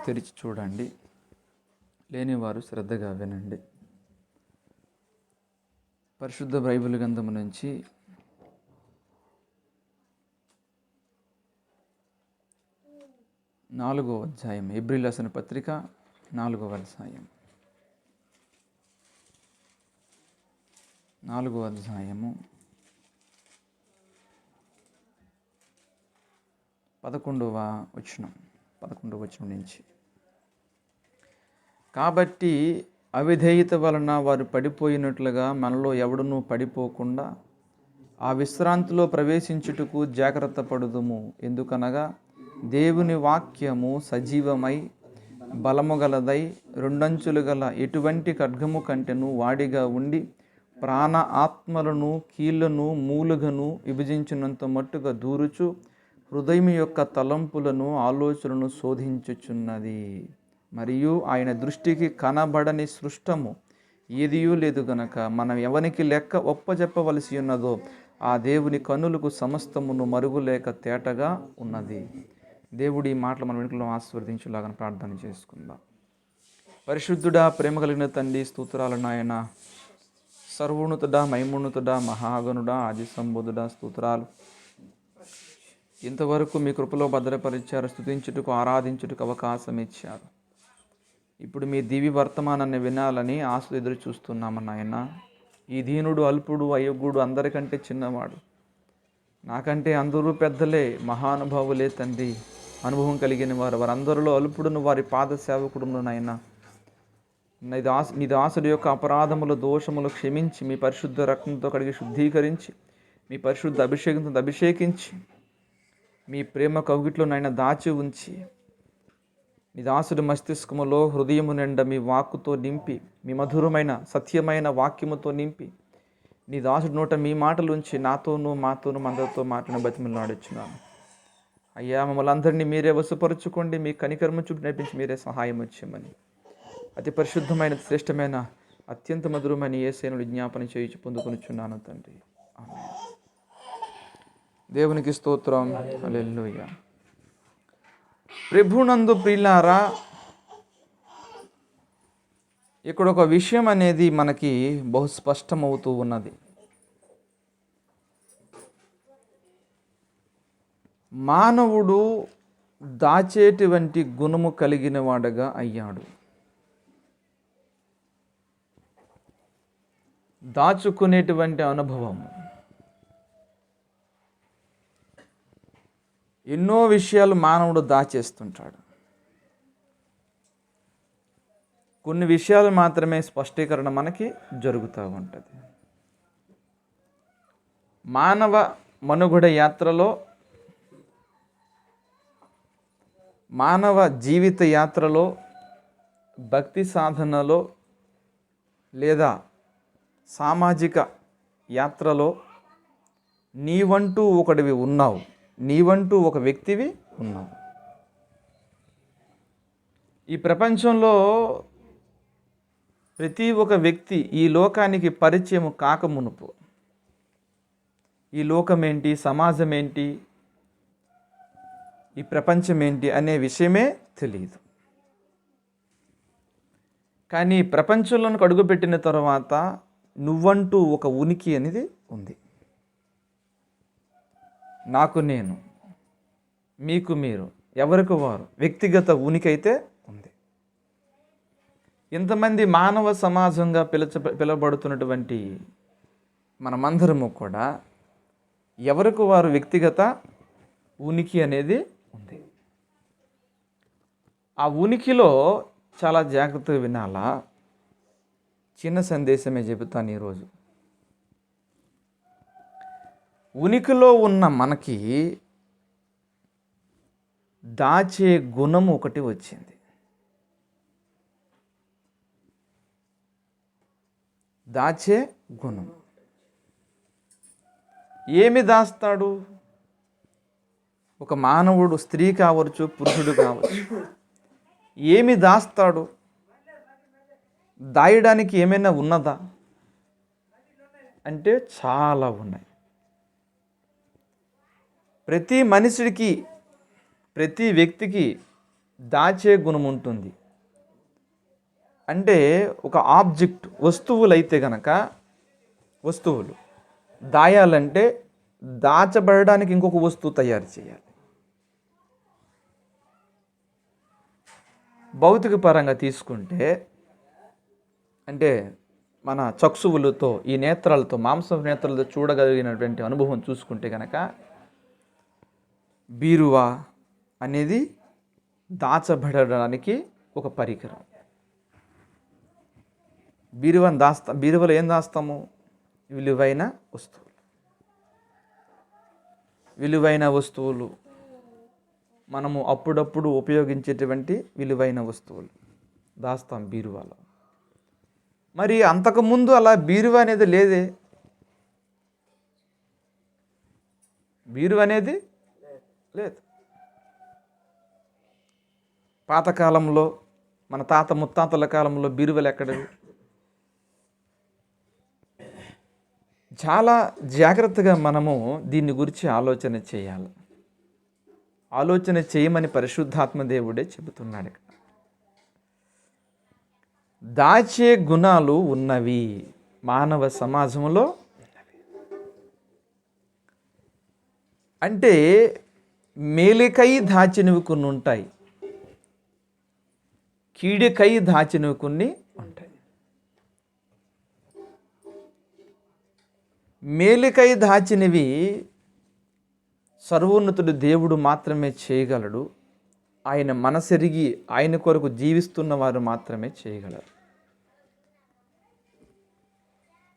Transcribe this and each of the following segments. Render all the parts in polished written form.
తెరిచి చూడండి, లేనివారు శ్రద్ధగా వినండి. పరిశుద్ధ బైబిల్ గ్రంథము నుంచి నాలుగో అధ్యాయం, హెబ్రీయులకు రాసిన పత్రిక 4వ అధ్యాయం, 4వ అధ్యాయము 11వ వచనం నుంచి. కాబట్టి అవిధేయత వలన వారు పడిపోయినట్లుగా మనలో ఎవడునూ పడిపోకుండా ఆ విశ్రాంతిలో ప్రవేశించుటకు జాగ్రత్త పడుదుము. ఎందుకనగా దేవుని వాక్యము సజీవమై బలము గలదై రెండంచులు గల ఎటువంటి ఖడ్గము కంటెను వాడిగా ఉండి ప్రాణ ఆత్మలను కీళ్లను మూలుగను విభజించినంత మట్టుగా దూరుచు హృదయం యొక్క తలంపులను ఆలోచనను శోధించుచున్నది. మరియు ఆయన దృష్టికి కనబడని సృష్టము ఏదియూ లేదు గనక మనం ఎవనికి లెక్క ఒప్పజెప్పవలసి ఉన్నదో ఆ దేవుని కన్నులకు సమస్తమును మరుగులేక తేటగా ఉన్నది. దేవుడి ఈ మాటలు మన వెనుకలో ఆశీర్వదించులాగా ప్రార్థన చేసుకుందాం. పరిశుద్ధుడా, ప్రేమ కలిగిన తండ్రి, స్తోత్రాలు నాయన. సర్వోన్నతుడా, మహిమోన్నతుడా, మహాగణుడా, ఆది సంబోధుడా, స్తోత్రాలు. ఇంతవరకు మీ కృపలో భద్రపరిచారు, స్తుతించుటకు ఆరాధించుటకు అవకాశం ఇచ్చారు. ఇప్పుడు మీ దివి వర్తమానాన్ని వినాలని ఆశలు ఎదురు చూస్తున్నాము నాయన. ఈ దీనుడు అల్పుడు, అయోగ్యుడు, అందరికంటే చిన్నవాడు, నాకంటే అందరూ పెద్దలే, మహానుభావులే తండ్రి, అనుభవం కలిగిన వారు. వారందరిలో అల్పుడును, వారి పాద సేవకుడును నాయన. మీ దాసుడి యొక్క అపరాధములు, దోషములు క్షమించి మీ పరిశుద్ధ రక్తంతో కడిగి శుద్ధీకరించి మీ పరిశుద్ధ అభిషేకంతో అభిషేకించి మీ ప్రేమ కౌగిట్లో నాయన దాచి ఉంచి నీ దాసుడి మస్తిష్కములో హృదయము నిండా మీ వాక్కుతో నింపి మీ మధురమైన సత్యమైన వాక్యముతో నింపి నీ దాసుడి నోట మీ మాటలు ఉంచి నాతోనూ మాతోనూ అందరితో మాటను బతిమలాడుచున్నాను. అయ్యా, మమ్మల్ని అందరినీ మీరే వశపరుచుకోండి. మీ కనికరము చూపి నడిపించి మీరే సహాయం వచ్చేయమని అతి పరిశుద్ధమైన శ్రేష్టమైన అత్యంత మధురమైన యేసును విజ్ఞాపన చేయించి పొందుకొనిచున్నాను తండ్రి. ఆమేన్. దేవునికి స్తోత్రం. హల్లెలూయా. ప్రభునందు ప్రియులారా, ఇక్కడ ఒక విషయం అనేది మనకి బహు స్పష్టమవుతూ ఉన్నది. మానవుడు దాచేటువంటి గుణము కలిగిన వాడుగా అయ్యాడు. దాచుకునేటువంటి అనుభవం, ఎన్నో విషయాలు మానవుడు దాచేస్తుంటాడు. కొన్ని విషయాలు మాత్రమే స్పష్టీకరణ మనకి జరుగుతూ ఉంటుంది. మానవ మనుగడ యాత్రలో, మానవ జీవిత యాత్రలో, భక్తి సాధనలో లేదా సామాజిక యాత్రలో నీవంటూ ఒకడివి ఉన్నావు, నీవంటూ ఒక వ్యక్తివి ఉన్నావు. ఈ ప్రపంచంలో ప్రతి ఒక్క వ్యక్తి ఈ లోకానికి పరిచయం కాకమునుపు ఈ లోకమేంటి, సమాజం ఏంటి, ఈ ప్రపంచం ఏంటి అనే విషయమే తెలియదు. కానీ ప్రపంచంలోనికి అడుగుపెట్టిన తర్వాత నువ్వంటూ ఒక ఉనికి అనేది ఉంది. నాకు నేను, మీకు మీరు, ఎవరికి వారు వ్యక్తిగత ఉనికి అయితే ఉంది. ఇంతమంది మానవ సమాజంగా పిలువబడుతున్నటువంటి మనమందరము కూడా ఎవరికి వారు వ్యక్తిగత ఉనికి అనేది ఉంది. ఆ ఉనికిలో చాలా జాగ్రత్తగా వినాలా. చిన్న సందేశమే చెబుతాను ఈరోజు. ఉనికిలో ఉన్న మనకి దాచే గుణం ఒకటి వచ్చింది. దాచే గుణం. ఏమి దాస్తాడు? ఒక మానవుడు, స్త్రీ కావచ్చు, పురుషుడు కావచ్చు, ఏమి దాస్తాడు? దాయడానికి ఏమైనా ఉన్నదా అంటే చాలా ఉన్నాయి. ప్రతి మనిషికి, ప్రతి వ్యక్తికి దాచే గుణం ఉంటుంది. అంటే ఒక ఆబ్జెక్ట్ వస్తువులైతే గనక వస్తువులు దాయాలంటే దాచబడడానికి ఇంకొక వస్తువు తయారు చేయాలి. భౌతిక పరంగా తీసుకుంటే అంటే మన చక్షువులతో ఈ నేత్రాలతో మాంసపు నేత్రాలతో చూడగలిగినటువంటి అనుభవం చూసుకుంటే కనుక బీరువా అనేది దాచబడడానికి ఒక పరికరం. బీరువాలో ఏం దాస్తాము? విలువైన వస్తువులు మనము అప్పుడప్పుడు ఉపయోగించేటువంటి విలువైన వస్తువులు దాస్తాం బీరువాలో. మరి అంతకుముందు అలా బీరువా అనేది లేదే. బీరువా అనేది లేదు. పాతకాలంలో మన తాత ముత్తాతల కాలంలో బీరువలు ఎక్కడవి? చాలా జాగ్రత్తగా మనము దీన్ని గురించి ఆలోచన చేయాలి. ఆలోచన చేయమని పరిశుద్ధాత్మ దేవుడే చెబుతున్నాడు ఇక్కడ. దాచే గుణాలు ఉన్నవి మానవ సమాజంలో. అంటే మేలుకై దాచినవి కొన్ని ఉంటాయి, కీడుకై దాచినవి కొన్ని ఉంటాయి. మేలుకై దాచినవి సర్వోన్నతుడు దేవుడు మాత్రమే చేయగలడు. ఆయన మనసెరిగి ఆయన కొరకు జీవిస్తున్న వారు మాత్రమే చేయగలరు.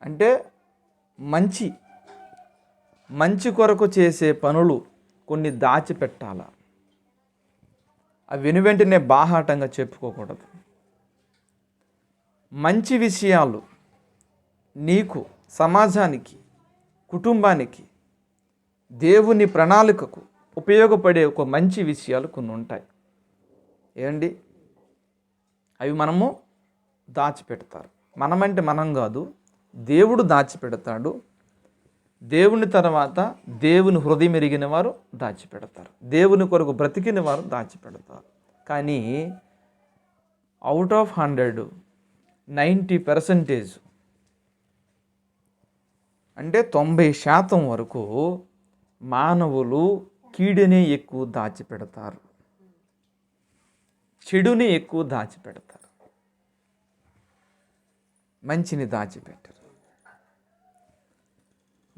అంటే మంచి కొరకు చేసే పనులు కొన్ని దాచిపెట్టాల. అవి వెనువెంటనే బాహాటంగా చెప్పుకోకూడదు. మంచి విషయాలు నీకు, సమాజానికి, కుటుంబానికి, దేవుని ప్రణాళికకు ఉపయోగపడే ఒక మంచి విషయాలు కొన్ని ఉంటాయి. ఏమండి? అవి మనము దాచిపెడతారు. మనమంటే మనం కాదు, దేవుడు దాచిపెడతాడు. దేవుని తర్వాత దేవుని హృదయం ఎరిగిన వారు దాచిపెడతారు. దేవుని కొరకు బ్రతికిన వారు దాచిపెడతారు. కానీ అవుట్ ఆఫ్ 100 90% అంటే 90% వరకు మానవులు కీడునే ఎక్కువ దాచిపెడతారు, చెడుని ఎక్కువ దాచిపెడతారు, మంచిని దాచిపెట్టరు.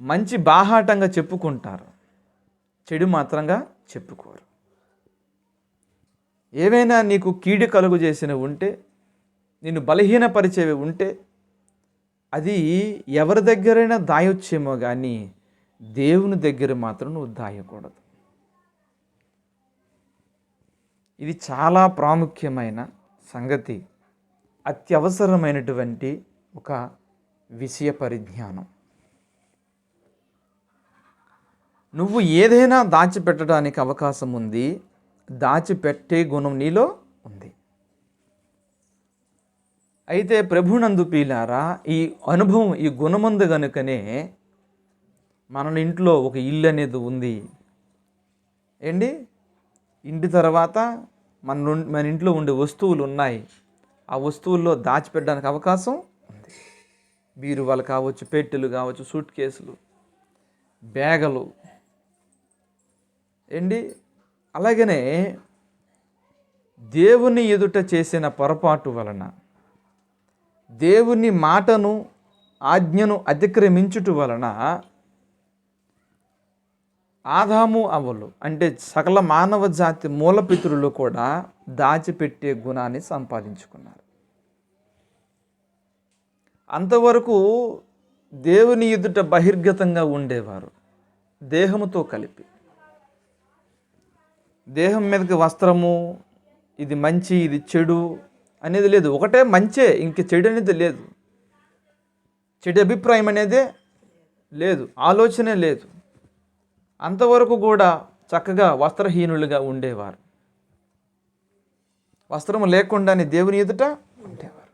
మంచి బాహాటంగా చెప్పుకుంటారు, చెడు మాత్రంగా చెప్పుకోరు. ఏవైనా నీకు కీడు కలుగు చేసినవి ఉంటే, నిన్ను బలహీనపరిచేవి ఉంటే అది ఎవరి దగ్గరైనా దాయొచ్చేమో కానీ దేవుని దగ్గర మాత్రం నువ్వు దాయకూడదు. ఇది చాలా ప్రాముఖ్యమైన సంగతి, అత్యవసరమైనటువంటి ఒక విషయ పరిజ్ఞానం. నువ్వు ఏదైనా దాచిపెట్టడానికి అవకాశం ఉంది, దాచిపెట్టే గుణం నీలో ఉంది. అయితే ప్రభునందు ప్రియులారా, ఈ అనుభవం, ఈ గుణమందు గనుకనే మన ఇంట్లో ఒక ఇల్లు అనేది ఉంది. ఏంటి? ఇంటి తర్వాత మన ఇంట్లో ఉండే వస్తువులు ఉన్నాయి. ఆ వస్తువుల్లో దాచిపెట్టడానికి అవకాశం ఉంది. బీరువాలు కావచ్చు, పెట్టెలు కావచ్చు, సూట్ కేసులు, బ్యాగులు. ఏంటి? అలాగనే దేవుని ఎదుట చేసిన పొరపాటు వలన, దేవుని మాటను, ఆజ్ఞను అతిక్రమించుట వలన ఆదాము అవ్వలు అంటే సకల మానవ జాతి మూలపితరులు కూడా దాచిపెట్టే గుణాన్ని సంపాదించుకున్నారు. అంతవరకు దేవుని ఎదుట బహిర్గతంగా ఉండేవారు, దేహముతో కలిపి. దేహం మీదకి వస్త్రము, ఇది మంచి ఇది చెడు అనేది లేదు. ఒకటే మంచే, ఇంక చెడు అనేది లేదు. చెడు అభిప్రాయం అనేదే లేదు, ఆలోచనే లేదు. అంతవరకు కూడా చక్కగా వస్త్రహీనులుగా ఉండేవారు. వస్త్రము లేకుండానే దేవుని ఎదుట ఉండేవారు.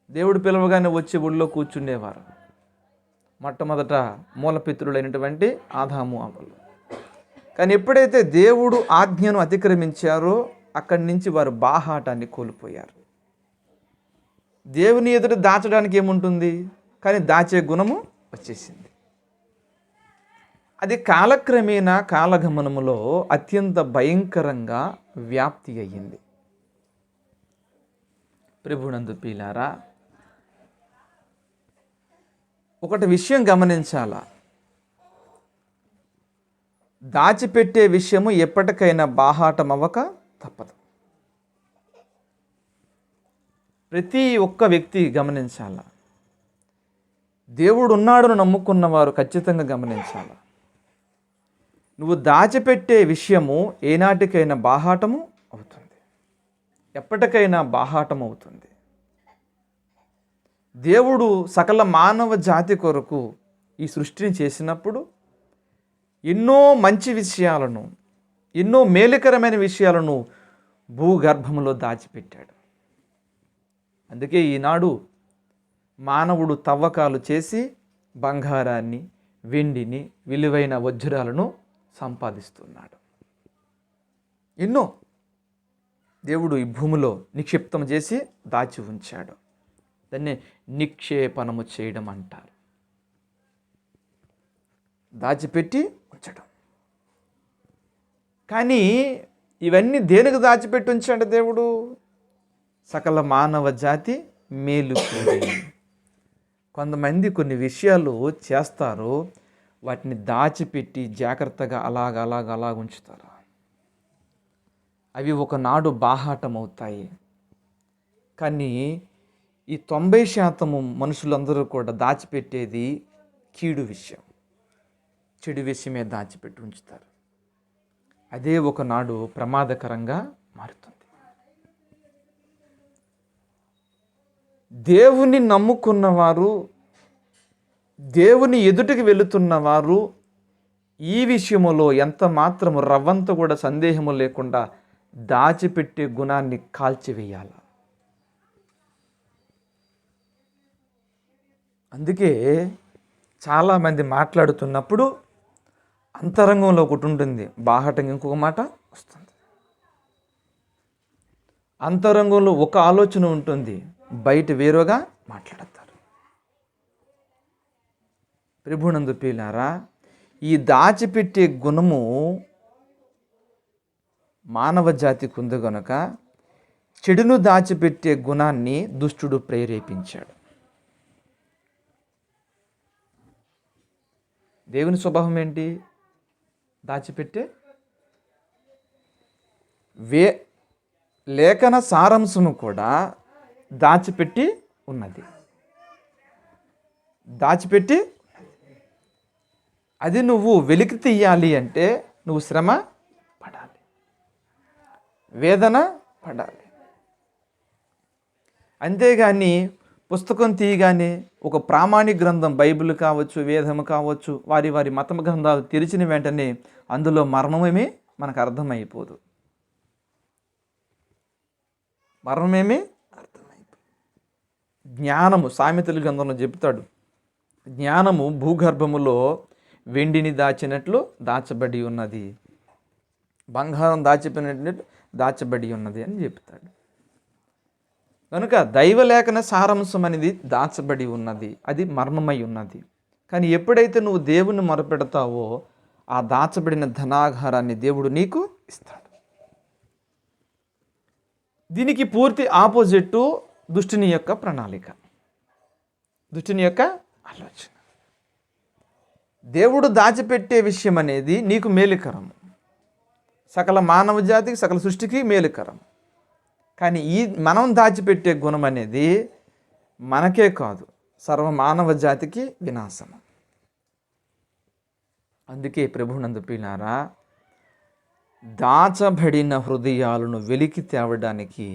దేవుడు పిలవగానే వచ్చి ఒళ్ళో కూర్చుండేవారు. మొట్టమొదట మూలపితరులైనటువంటి ఆదాము అవ్వలు. కానీ ఎప్పుడైతే దేవుడు ఆజ్ఞను అతిక్రమించారో అక్కడి నుంచి వారు బాహాటాన్ని కోల్పోయారు. దేవుని ఎదుట దాచడానికి ఏముంటుంది, కానీ దాచే గుణము వచ్చేసింది. అది కాలక్రమేణా కాలగమనములో అత్యంత భయంకరంగా వ్యాప్తి అయ్యింది. ప్రభునందు ప్రియులారా, ఒకటి విషయం గమనించాలా, దాచిపెట్టే విషయము ఎప్పటికైనా బాహాటం అవ్వక తప్పదు. ప్రతి ఒక్క వ్యక్తి గమనించాలా, దేవుడు ఉన్నాడును నమ్ముకున్న వారు ఖచ్చితంగా గమనించాలా, నువ్వు దాచిపెట్టే విషయము ఏనాటికైనా బాహాటము అవుతుంది, ఎప్పటికైనా బాహాటం అవుతుంది. దేవుడు సకల మానవ జాతి కొరకు ఈ సృష్టిని చేసినప్పుడు ఎన్నో మంచి విషయాలను, ఎన్నో మేలుకరమైన విషయాలను భూగర్భంలో దాచిపెట్టాడు. అందుకే ఈనాడు మానవుడు తవ్వకాలు చేసి బంగారాన్ని, వెండిని, విలువైన వజ్రాలను సంపాదిస్తున్నాడు. ఎన్నో దేవుడు ఈ భూమిలో నిక్షిప్తం చేసి దాచి ఉంచాడు. దాన్ని నిక్షేపణము చేయడం అంటారు. దాచిపెట్టి ఉంచడం. కానీ ఇవన్నీ దేనికి దాచిపెట్టి ఉంచాడు దేవుడు? సకల మానవ జాతి మేలు కోరి. కొంతమంది కొన్ని విషయాలు చేస్తారు, వాటిని దాచిపెట్టి జాగ్రత్తగా అలాగ ఉంచుతారు. అవి ఒకనాడు బాహాటం అవుతాయి. కానీ ఈ 90% మనుషులందరూ కూడా దాచిపెట్టేది కీడు విషయం, చెడు విషయమే దాచిపెట్టి ఉంచుతారు. అదే ఒకనాడు ప్రమాదకరంగా మారుతుంది. దేవుని నమ్ముకున్నవారు, దేవుని ఎదుటికి వెళుతున్నవారు ఈ విషయములో ఎంత మాత్రము రవ్వంత కూడా సందేహము లేకుండా దాచిపెట్టే గుణాన్ని కాల్చివేయాలి. అందుకే చాలామంది మాట్లాడుతున్నప్పుడు అంతరంగంలో ఒకటి ఉంటుంది, బాహటంగా ఇంకొక మాట వస్తుంది. అంతరంగంలో ఒక ఆలోచన ఉంటుంది, బయట వేరుగా మాట్లాడతారు. ప్రభునందు ప్రియులారా, ఈ దాచిపెట్టే గుణము మానవ జాతికి ఉంది గనుక చెడును దాచిపెట్టే గుణాన్ని దుష్టుడు ప్రేరేపించాడు. దేవుని స్వభావం ఏంటి? దాచిపెట్టే లేఖన సారాంశము కూడా దాచిపెట్టి ఉన్నది. దాచిపెట్టి అది నువ్వు వెలికి తీయాలి అంటే నువ్వు శ్రమ పడాలి, వేదన పడాలి. అంతేగాని పుస్తకం తీయగానే ఒక ప్రామాణిక గ్రంథం, బైబిల్ కావచ్చు, వేదము కావచ్చు, వారి వారి మత గ్రంథాలు తెరిచిన వెంటనే అందులో మర్మమేమీ మనకు అర్థమైపోదు. మర్మమేమీ అర్థమైపోదు. జ్ఞానము, సామెతల గ్రంథంలో చెప్తాడు, జ్ఞానము భూగర్భములో వెండిని దాచినట్లు దాచబడి ఉన్నది, బంగారం దాచిపోయినట్లు దాచబడి ఉన్నది అని చెప్తాడు. కనుక దైవలేఖన సారాంశం అనేది దాచబడి ఉన్నది, అది మర్మమై ఉన్నది. కానీ ఎప్పుడైతే నువ్వు దేవుని మొరపెడతావో ఆ దాచబడిన ధనాగారాన్ని దేవుడు నీకు ఇస్తాడు. దీనికి పూర్తి ఆపోజిట్ దుష్టుని యొక్క ప్రణాళిక, దుష్టుని యొక్క ఆలోచన. దేవుడు దాచిపెట్టే విషయం అనేది నీకు మేలుకరము, సకల మానవ జాతికి, సకల సృష్టికి మేలుకరం. కానీ మనం దాచిపెట్టే గుణం అనేది మనకే కాదు, సర్వ మానవ జాతికి వినాశనం. అందుకే ప్రభువునందు ప్రియులారా, దాచబడిన హృదయాలను వెలికి తేవడానికి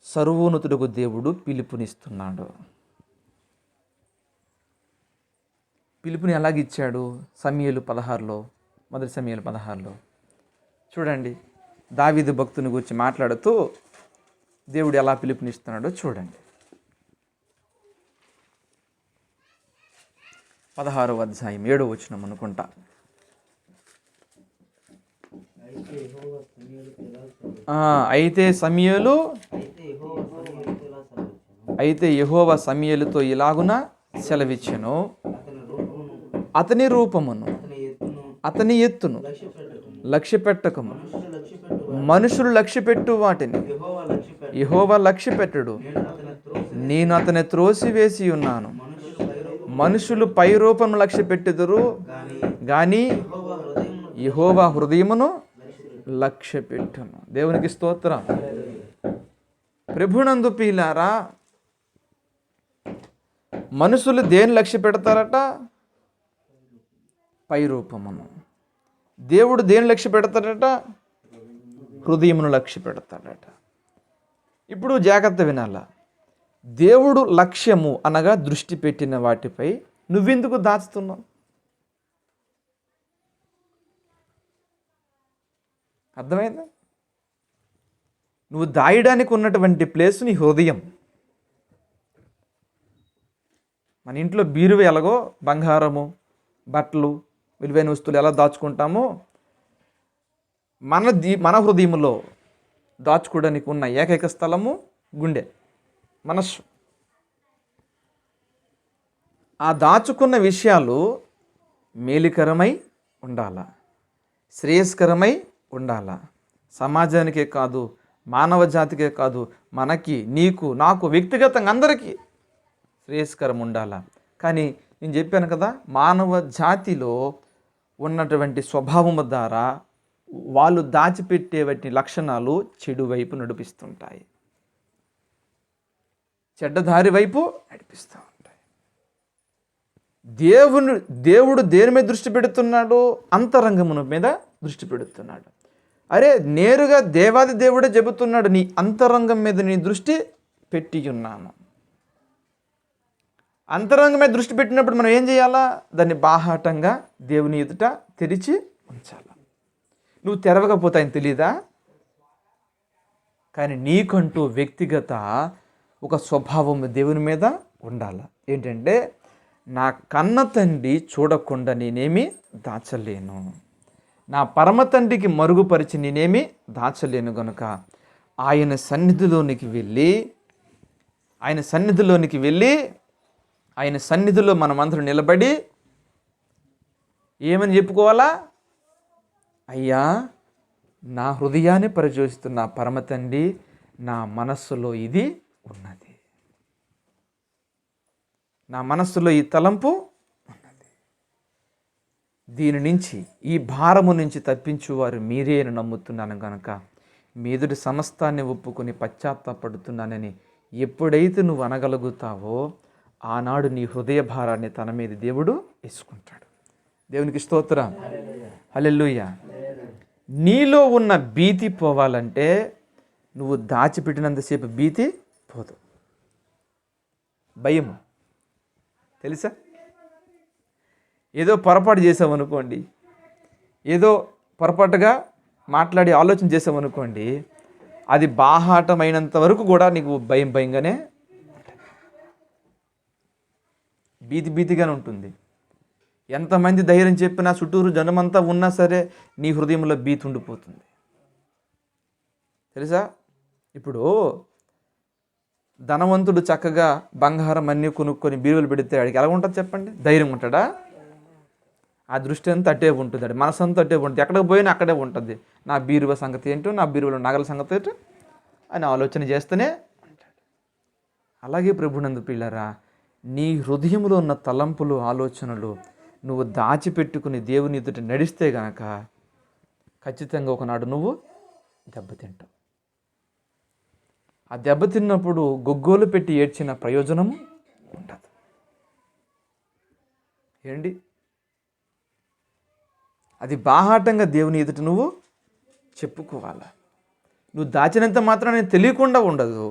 సర్వోన్నతుడకు దేవుడు పిలుపునిస్తున్నాడు. పిలుపుని ఎలాగిచ్చాడు? సమూయేలు 16లో, మొదటి సమూయేలు 16లో చూడండి, దావీదు భక్తుని గురించి మాట్లాడుతూ దేవుడు ఎలా పిలుపునిస్తున్నాడో చూడండి. 16వ అధ్యాయం 7వ వచనం అనుకుంటా. అయితే సమూయేలు యెహోవా సమూయేలుతో ఇలాగున సెలవిచ్చెను, అతని రూపమును అతని ఎత్తును లక్ష్య పెట్టకము. మనుషులు లక్ష్యపెట్టు వాటిని యెహోవా లక్ష్య పెట్టడు. నేను అతని త్రోసివేసి ఉన్నాను. మనుషులు పై రూపము లక్ష్య పెట్టుదురు గాని యెహోవా హృదయమును లక్ష్య పెట్టును. దేవునికి స్తోత్రం. ప్రభునందు ప్రియులారా, మనుషులు దేని లక్ష్య పెడతారట? పై రూపమును. దేవుడు దేని లక్ష్య పెడతాడట? హృదయమును లక్ష్య పెడతాడట. ఇప్పుడు జాగ్రత్త వినాలా. దేవుడు లక్ష్యము అనగా దృష్టి పెట్టిన వాటిపై నువ్వెందుకు దాచుతున్నావు? అర్థమైందా? నువ్వు దాయడానికి ఉన్నటువంటి ప్లేస్ నీ హృదయం. మన ఇంట్లో బీరువా ఎలాగో బంగారము, బట్టలు, విలువైన వస్తువులు ఎలా దాచుకుంటామో, మన హృదయంలో దాచుకోవడానికి ఉన్న ఏకైక స్థలము గుండె, మనస్సు. ఆ దాచుకున్న విషయాలు మేలుకరమై ఉండాలా, శ్రేయస్కరమై ఉండాలా. సమాజానికే కాదు, మానవ జాతికే కాదు, మనకి, నీకు, నాకు, వ్యక్తిగతంగా అందరికీ శ్రేయస్కరం ఉండాలా. కానీ నేను చెప్పాను కదా, మానవ జాతిలో ఉన్నటువంటి స్వభావము ద్వారా వాళ్ళు దాచిపెట్టేవటి లక్షణాలు చెడు వైపు నడిపిస్తుంటాయి, చెడ్డదారి వైపు నడిపిస్తూ ఉంటాయి. దేవుడు దేని మీద దృష్టి పెడుతున్నాడు? అంతరంగమును మీద దృష్టి పెడుతున్నాడు. అరే, నేరుగా దేవాది దేవుడే చెబుతున్నాడు, నీ అంతరంగం మీద నీ దృష్టి పెట్టి ఉన్నాను. అంతరంగం మీద దృష్టి పెట్టినప్పుడు మనం ఏం చేయాలా? దాన్ని బాహాటంగా దేవుని ఎదుట తెరిచి ఉంచాలి. నువ్వు తెరవకపోతే ఆయన తెలీదా? కానీ నీకంటూ వ్యక్తిగత ఒక స్వభావం దేవుని మీద ఉండాలి. ఏంటంటే, నా కన్న తండ్రి చూడకుండా నేనేమి దాచలేను, నా పరమ తండ్రికి మరుగుపరిచి నేనేమి దాచలేను. గనుక ఆయన సన్నిధిలోనికి వెళ్ళి ఆయన సన్నిధిలో మనమందరం నిలబడి ఏమని చెప్పుకోవాలా? అయ్యా, నా హృదయాన్ని పరిశోధిస్తున్న పరమ తండ్రి, నా మనస్సులో ఇది ఉన్నది, నా మనస్సులో ఈ తలంపు ఉన్నది, దీని నుంచి, ఈ భారము నుంచి తప్పించువారు మీరే అని నమ్ముతున్నాను. కనుక మీ ఎదుటి సమస్తాన్ని ఒప్పుకొని పశ్చాత్తాపడుతున్నానని ఎప్పుడైతే నువ్వు అనగలుగుతావో, ఆనాడు నీ హృదయ భారాన్ని తన మీద దేవుడు వేసుకుంటాడు. దేవునికి స్తోత్రం. హల్లెలూయా. నీలో ఉన్న భీతి పోవాలంటే నువ్వు దాచిపెట్టినంతసేపు భీతి పోదు. భయం తెలుసా? ఏదో పొరపాటు చేసామనుకోండి, ఏదో పొరపాటుగా మాట్లాడి ఆలోచన చేసామనుకోండి, అది బాహాటమైనంత వరకు కూడా నీకు భయంగానే, భీతిగానే ఉంటుంది. ఎంతమంది ధైర్యం చెప్పినా, చుట్టూరు జనమంతా ఉన్నా సరే నీ హృదయంలో భీతి ఉండిపోతుంది. తెలుసా? ఇప్పుడు ధనవంతుడు చక్కగా బంగారం అన్నీ కొనుక్కొని బీరువులు పెడితే వాడికి ఎలా ఉంటుంది చెప్పండి? ధైర్యం ఉంటాడా? ఆ దృష్టి అంతా అట్టే ఉంటుంది, మనసు అంతా అట్టే ఉంటుంది. ఎక్కడికి పోయినా అక్కడే ఉంటుంది. నా బీరువా సంగతి ఏంటో, నా బీరువాలో నగల సంగతి ఏంటో అని ఆలోచన చేస్తూనే ఉంటాడు. అలాగే ప్రభునందు పిల్లరా, నీ హృదయంలో ఉన్న తలంపులు, ఆలోచనలు నువ్వు దాచిపెట్టుకుని దేవుని ఎదుట నడిస్తే గనక ఖచ్చితంగా ఒకనాడు నువ్వు దెబ్బతింటావు. ఆ దెబ్బతిన్నప్పుడు గొగ్గోలు పెట్టి ఏడ్చిన ప్రయోజనము ఉండదు. ఏంటి? అది బాహాటంగా దేవుని ఎదుట నువ్వు చెప్పుకోవాలి. నువ్వు దాచినంత మాత్రాన తెలియకుండా ఉండదు,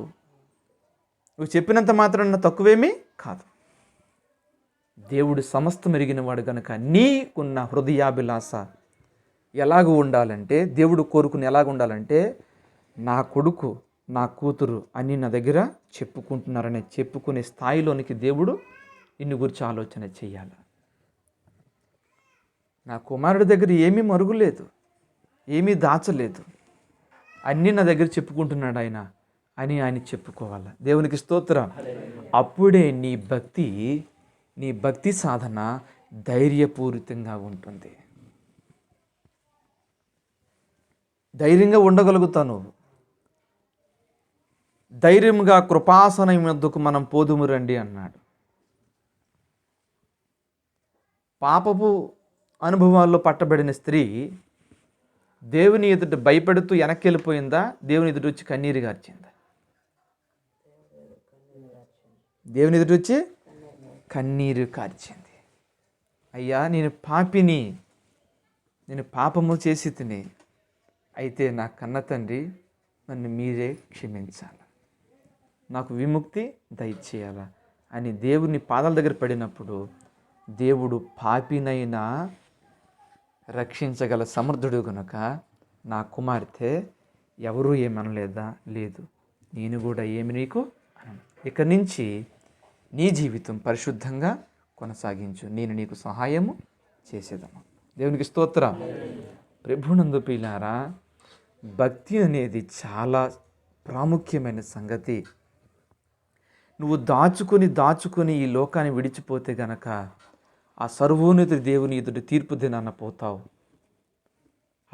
నువ్వు చెప్పినంత మాత్రాన తక్కువేమీ కాదు. దేవుడు సమస్తం ఎరిగినవాడు కనుక నీకున్న హృదయాభిలాష ఎలాగ ఉండాలంటే, దేవుడు కోరుకుని ఎలాగ ఉండాలంటే, నా కొడుకు, నా కూతురు అని నా దగ్గర చెప్పుకుంటున్నారని చెప్పుకునే స్థాయిలోనికి దేవుడు ఇన్ని గురించి ఆలోచన చేయాలి. నా కుమారుడి దగ్గర ఏమీ మరుగులేదు, ఏమీ దాచలేదు, అన్నీ నా దగ్గర చెప్పుకుంటున్నాడు ఆయన అని ఆయన చెప్పుకోవాలి. దేవునికి స్తోత్రం. అప్పుడే నీ భక్తి సాధన ధైర్యపూరితంగా ఉంటుంది. ధైర్యంగా ఉండగలుగుతావు నువ్వు. ధైర్యంగా కృపాసనం వద్దకు మనం పోదుము రండి అన్నాడు. పాపపు అనుభవాల్లో పట్టబడిన స్త్రీ దేవుని ఎదుట భయపడుతూ వెనక్కి వెళ్ళిపోయిందా, దేవుని ఎదుట వచ్చి కన్నీరు గార్చిందా? దేవుని ఎదుట వచ్చి కన్నీరు కార్చింది. అయ్యా, నేను పాపిని, నేను పాపము చేసి తిని, అయితే నా కన్న తండ్రి నన్ను మీరే క్షమించాలి, నాకు విముక్తి దయచేయాలా అని దేవుని పాదాల దగ్గర పడినప్పుడు దేవుడు పాపినైనా రక్షించగల సమర్థుడు గనుక నా కుమార్తె ఎవరూ ఏమనలేదా? లేదు, నేను కూడా ఏమి నీకు ఇక నుంచి నీ జీవితం పరిశుద్ధంగా కొనసాగించు, నేను నీకు సహాయము చేసేదను. దేవునికి స్తోత్రం. ప్రభునందు ప్రియులారా, భక్తి అనేది చాలా ప్రాముఖ్యమైన సంగతి. నువ్వు దాచుకొని ఈ లోకాన్ని విడిచిపోతే గనక ఆ సర్వోన్నత దేవుని ఎదుటి తీర్పు దినాన పోతావు.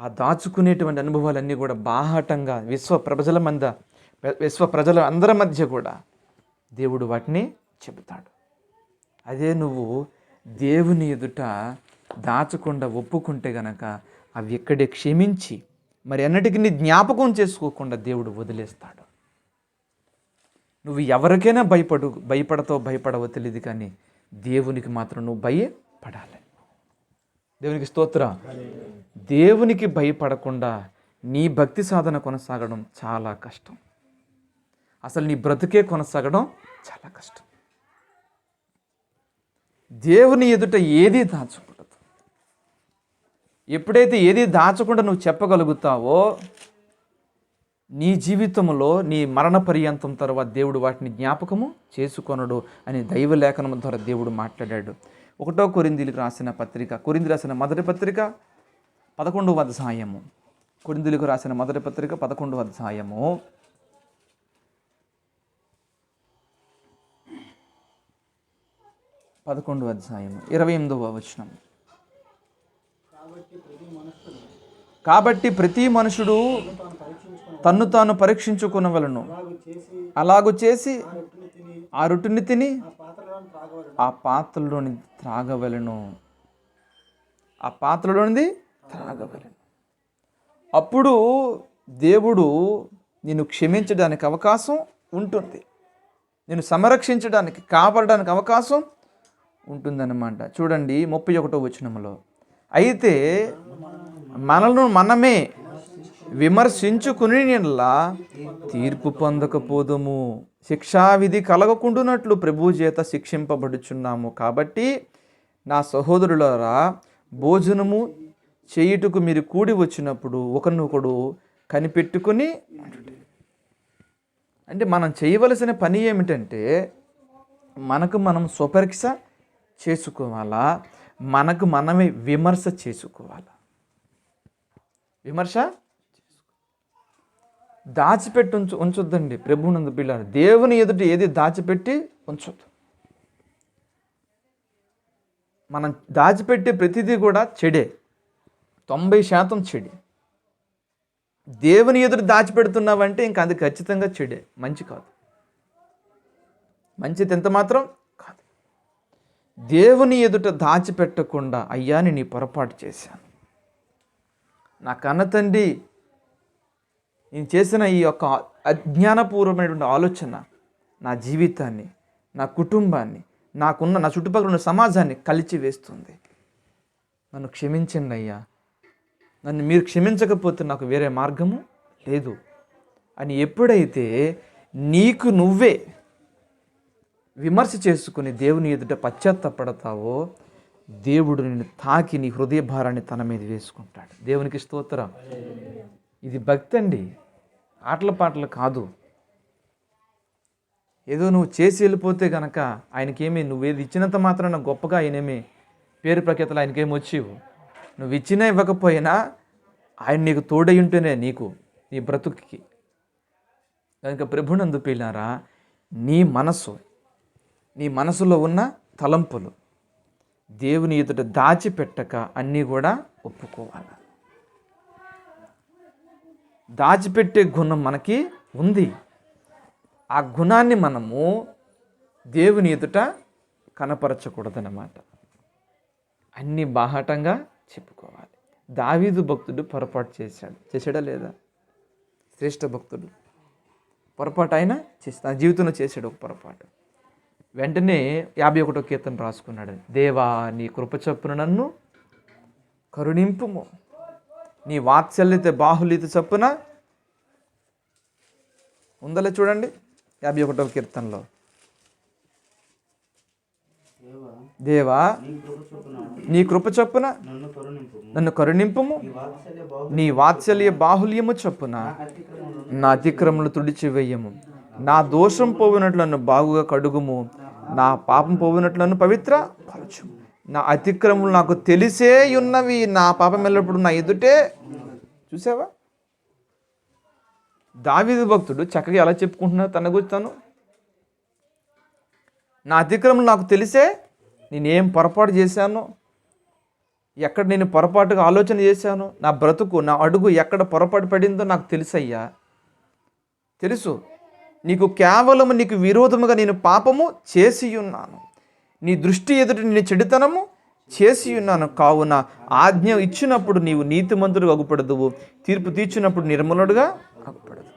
ఆ దాచుకునేటువంటి అనుభవాలన్నీ కూడా బాహాటంగా విశ్వ ప్రజల అందరి మధ్య కూడా దేవుడు వాటిని చెబుతాడు. అదే నువ్వు దేవుని ఎదుట దాచకుండా ఒప్పుకుంటే గనక అవి ఎక్కడే క్షమించి మరి ఎన్నటికీ నీ జ్ఞాపకం చేసుకోకుండా దేవుడు వదిలేస్తాడు. నువ్వు ఎవరికైనా భయపడవో తెలియదు, కానీ దేవునికి మాత్రం నువ్వు భయపడాలి. దేవునికి స్తోత్రం. దేవునికి భయపడకుండా నీ భక్తి సాధన కొనసాగడం చాలా కష్టం. అసలు నీ బ్రతుకే కొనసాగడం చాలా కష్టం. దేవుని ఎదుట ఏది దాచకూడదు. ఎప్పుడైతే ఏది దాచకుండా నువ్వు చెప్పగలుగుతావో, నీ జీవితంలో నీ మరణ పర్యంతం తర్వాత దేవుడు వాటిని జ్ఞాపకము చేసుకొనడు అని దైవలేఖనం ద్వారా దేవుడు మాట్లాడాడు. 1 కొరింథీయులకు రాసిన పత్రిక, కొరింథీ రాసిన మొదటి పత్రిక 11వ అధ్యాయము, కొరింథీయులకు రాసిన మొదటి పత్రిక 11వ అధ్యాయము 28వ వచనం. కాబట్టి ప్రతి మనుషుడు తన్ను తాను పరీక్షించుకొనవలెను, అలాగు చేసి ఆ రొట్టెని తిని ఆ పాత్రలోని త్రాగవలెను. అప్పుడు దేవుడు నిన్ను క్షమించడానికి అవకాశం ఉంటుంది, నిన్ను సంరక్షించడానికి, కాపాడడానికి అవకాశం ఉంటుందన్నమాట. చూడండి 31వ వచనంలో, అయితే మనల్ని మనమే విమర్శించుకునిలా తీర్పు పొందకపోదుము, శిక్షావిధి కలగకుండునట్లు ప్రభు చేత శిక్షింపబడుచున్నాము. కాబట్టి నా సహోదరులారా, భోజనము చేయుటకు మీరు కూడి వచ్చినప్పుడు ఒకరినొకడు కనిపెట్టుకుని, అంటే మనం చేయవలసిన పని ఏమిటంటే మనకు మనం స్వపరీక్ష చేసుకోవాలా, మనకు మనమే విమర్శ చేసుకోవాలా. విమర్శ దాచిపెట్టి ఉంచొద్దండి. ప్రభువునందు పిల్లలు, దేవుని ఎదుట ఏది దాచిపెట్టి ఉంచొద్దు. మనం దాచిపెట్టే ప్రతిదీ కూడా చెడే, 90% చెడే. దేవుని ఎదుట దాచిపెడుతున్నావంటే ఇంకా అది ఖచ్చితంగా చెడే, మంచి కాదు. మంచిది ఎంత మాత్రం కాదు. దేవుని ఎదుట దాచిపెట్టకుండా, అయ్యా నేను ఈ పొరపాటు చేశాను, నా కన్న తండ్రి నేను చేసిన ఈ యొక్క అజ్ఞానపూర్వమైనటువంటి ఆలోచన నా జీవితాన్ని, నా కుటుంబాన్ని, నా చుట్టుపక్కల ఉన్న సమాజాన్ని కలిచివేస్తుంది, నన్ను క్షమించండి అయ్యా, నన్ను మీరు క్షమించకపోతే నాకు వేరే మార్గము లేదు అని ఎప్పుడైతే నీకు నువ్వే విమర్శ చేసుకుని దేవుని ఎదుట పశ్చాత్తాపడతావో, దేవుడు నిన్ను తాకి నీ హృదయ భారాన్ని తన మీద వేసుకుంటాడు. దేవునికి స్తోత్రం. ఇది భక్తి అండి, ఆటల పాటలు కాదు. ఏదో నువ్వు చేసి వెళ్ళిపోతే కనుక ఆయనకేమి, నువ్వేది ఇచ్చినంత మాత్రాన గొప్పగా ఆయనేమి పేరు ప్రఖ్యాతలు ఆయనకేమి వచ్చేవు. నువ్వు ఇచ్చినా ఇవ్వకపోయినా ఆయన నీకు తోడై ఉంటేనే నీకు నీ బ్రతుకుకి. కనుక ప్రభునందు పిల్లారా, నీ మనసులో ఉన్న తలంపులు దేవుని ఎదుట దాచిపెట్టక అన్నీ కూడా ఒప్పుకోవాలి. దాచిపెట్టే గుణం మనకి ఉంది. ఆ గుణాన్ని మనము దేవుని ఎదుట కనపరచకూడదన్నమాట. అన్నీ బాహాటంగా చెప్పుకోవాలి. దావీదు భక్తుడు పొరపాటు చేశాడా లేదా? శ్రేష్ఠ భక్తుడు పొరపాటు ఆయన తన జీవితంలో చేశాడు ఒక పొరపాటు. వెంటనే 51వ కీర్తన రాసుకున్నాడు. దేవా, నీ కృప చొప్పున నన్ను కరుణింపుము, నీ వాత్సల్యత బాహుల్యత చొప్పున ఉందలే చూడండి 51వ కీర్తనలో. దేవా, నీ కృప చొప్పున నన్ను కరుణింపుము, నీ వాత్సల్య బాహుల్యము చొప్పున నా అతిక్రమములు తుడిచివేయము, నా దోషం పోవునట్లు నన్ను బాగుగా కడుగుము, నా పాపం పోవునట్లు నన్ను పవిత్ర పరచుము. నా అతిక్రమములు నాకు తెలిసే ఉన్నవి, నా పాపం ఎల్లప్పుడు నా ఎదుటే. చూసావా, దావీదు భక్తుడు చక్కగా ఎలా చెప్పుకుంటున్నా తన గురించి తను. నా అతిక్రమములు నాకు తెలిసే, నేనేం పొరపాటు చేశాను, ఎక్కడ నేను పొరపాటుగా ఆలోచన చేశాను, నా బ్రతుకు నా అడుగు ఎక్కడ పొరపాటు పడిందో నాకు తెలుసయ్యా, తెలుసు. నీకు కేవలము నీకు విరోధముగా నేను పాపము చేసి ఉన్నాను, నీ దృష్టి ఎదుట నేను చెడుతనము చేసి ఉన్నాను. కావున ఆజ్ఞ ఇచ్చినప్పుడు నీవు నీతిమంతుడుగా అగుపడదువు, తీర్పు తీర్చినప్పుడు నిర్మలుడుగా అగుపడదు.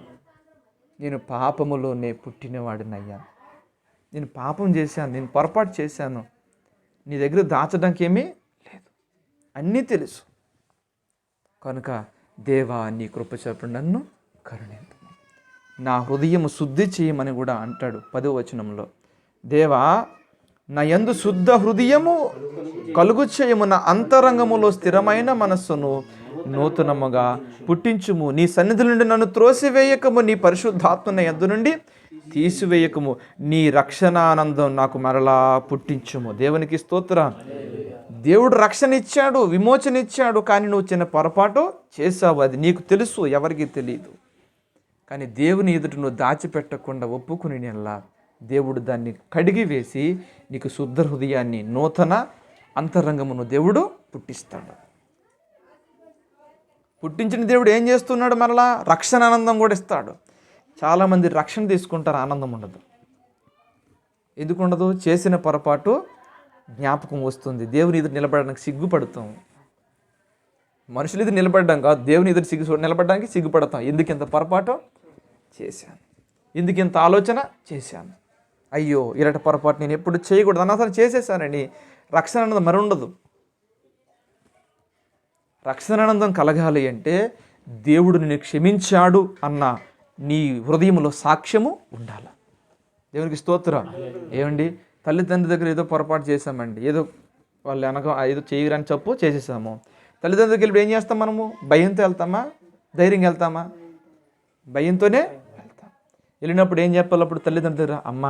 నేను పాపములోనే పుట్టినవాడినయ్యా, నేను పాపం చేశాను, నేను పొరపాటు చేశాను, నీ దగ్గర దాచడానికి ఏమీ లేదు, అన్నీ తెలుసు. కనుక దేవా, నీ కృప చొప్పున నన్ను కరుణింపు, నా హృదయము శుద్ధి చేయమని కూడా అంటాడు 10వ వచనంలో. దేవా, నా యందు శుద్ధ హృదయము కలుగు చేయము, నా అంతరంగములో స్థిరమైన మనస్సును నూతనముగా పుట్టించుము, నీ సన్నిధి నుండి నన్ను త్రోసివేయకము, నీ పరిశుద్ధాత్మ నా యందు నుండి తీసివేయకము, నీ రక్షణానందం నాకు మరలా పుట్టించుము. దేవునికి స్తోత్రం. దేవుడు రక్షణ ఇచ్చాడు, విమోచన ఇచ్చాడు, కానీ నువ్వు చిన్న పొరపాటు చేసావు, అది నీకు తెలుసు, ఎవరికి తెలియదు. కానీ దేవుని ఎదుట నువ్వు దాచిపెట్టకుండా ఒప్పుకుని నెల్లా దేవుడు దాన్ని కడిగి వేసి నీకు శుద్ధ హృదయాన్ని, నూతన అంతరంగమును దేవుడు పుట్టిస్తాడు. పుట్టించిన దేవుడు ఏం చేస్తున్నాడు? మరలా రక్షణ ఆనందం కూడా ఇస్తాడు. చాలామంది రక్షణ తీసుకుంటారు, ఆనందం ఉండదు. ఎందుకు ఉండదు? చేసిన పొరపాటు జ్ఞాపకం వస్తుంది, దేవుని ఎదురు నిలబడడానికి సిగ్గుపడతాం. మనుషులు ఎదురు నిలబడడం కాదు, దేవుని ఎదురు నిలబడడానికి సిగ్గుపడతాం. ఎందుకు ఇంత పొరపాటు చేశాను, ఎందుకు ఇంత ఆలోచన చేశాను, అయ్యో ఇలాంటి పొరపాటు నేను ఎప్పుడు చేయకూడదు, అనవసరం చేసేసానని రక్షణ ఆనందం మరి ఉండదు. రక్షణ ఆనందం కలగాలి అంటే దేవుడు నిన్ను క్షమించాడు అన్న నీ హృదయంలో సాక్ష్యము ఉండాలి. దేవునికి స్తోత్రం. ఏమండి, తల్లిదండ్రుల దగ్గర ఏదో పొరపాటు చేసామండి, ఏదో వాళ్ళు ఏదో చేయరని చెప్పు చేసేసాము. తల్లిదండ్రుల దగ్గర ఇప్పుడు ఏం చేస్తాం? మనము భయంతో వెళ్తామా, ధైర్యంగా వెళ్తామా? భయంతోనే వెళ్తాం. వెళ్ళినప్పుడు ఏం చెప్పాలి? అప్పుడు తల్లిదండ్రుల దగ్గర, అమ్మ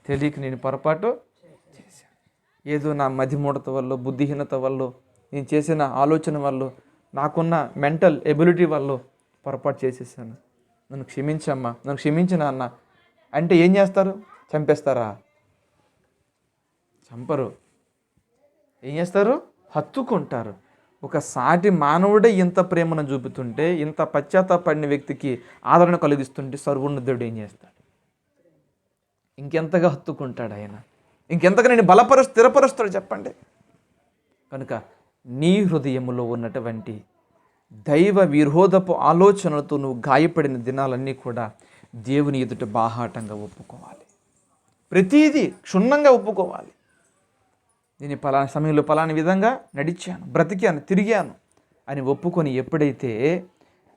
తెలియక నేను పొరపాటు చేశాను, ఏదో నా మతిమూఢత వల్ల, బుద్ధిహీనత వల్ల, నేను చేసిన ఆలోచన వల్ల, నాకున్న మెంటల్ ఎబిలిటీ వల్ల పొరపాటు చేసేసాను, నన్ను క్షమించమ్మా, నన్ను క్షమించిన అన్న అంటే ఏం చేస్తారు? చంపేస్తారా? చంపరు. ఏం చేస్తారు? హత్తుకుంటారు. ఒక సాటి మానవుడే ఇంత ప్రేమను చూపుతుంటే, ఇంత పశ్చాత్తాపడిన వ్యక్తికి ఆదరణ కలిగిస్తుంటే సర్వోన్నతుడు ఏం చేస్తాడు? ఇంకెంతగా హత్తుకుంటాడు ఆయన, ఇంకెంతగా నేను స్థిరపరుస్తాడు చెప్పండి. కనుక నీ హృదయములో ఉన్నటువంటి దైవ విరోధపు ఆలోచనలతో నువ్వు గాయపడిన దినాలన్నీ కూడా దేవుని ఎదుట బాహాటంగా ఒప్పుకోవాలి. ప్రతీదీ క్షుణ్ణంగా ఒప్పుకోవాలి. నేను పలానా సమయంలో పలానా విధంగా నడిచాను, బ్రతికాను, తిరిగాను అని ఒప్పుకొని ఎప్పుడైతే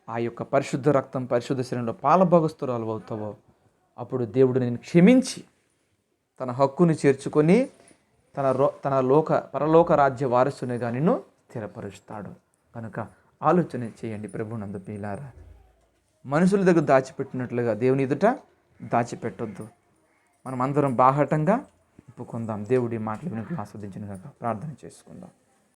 ఆ యొక్క పరిశుద్ధ రక్తం, పరిశుద్ధ శరీరంలో పాలభాగస్తురాలు అవుతావో, అప్పుడు దేవుడు నేను క్షమించి తన హక్కుని చేర్చుకొని తన పరలోక రాజ్య వారసునిగా నిన్ను స్థిరపరుస్తాడు. కనుక ఆలోచన చేయండి ప్రభునందు ప్రియులారా. మనుషుల దగ్గర దాచిపెట్టినట్లుగా దేవుని ఎదుట దాచిపెట్టొద్దు. మనం అందరం బాహాటంగా ఒప్పుకుందాం. దేవుడి మాటలు విని ఆస్వాదించిన ప్రార్థన చేసుకుందాం.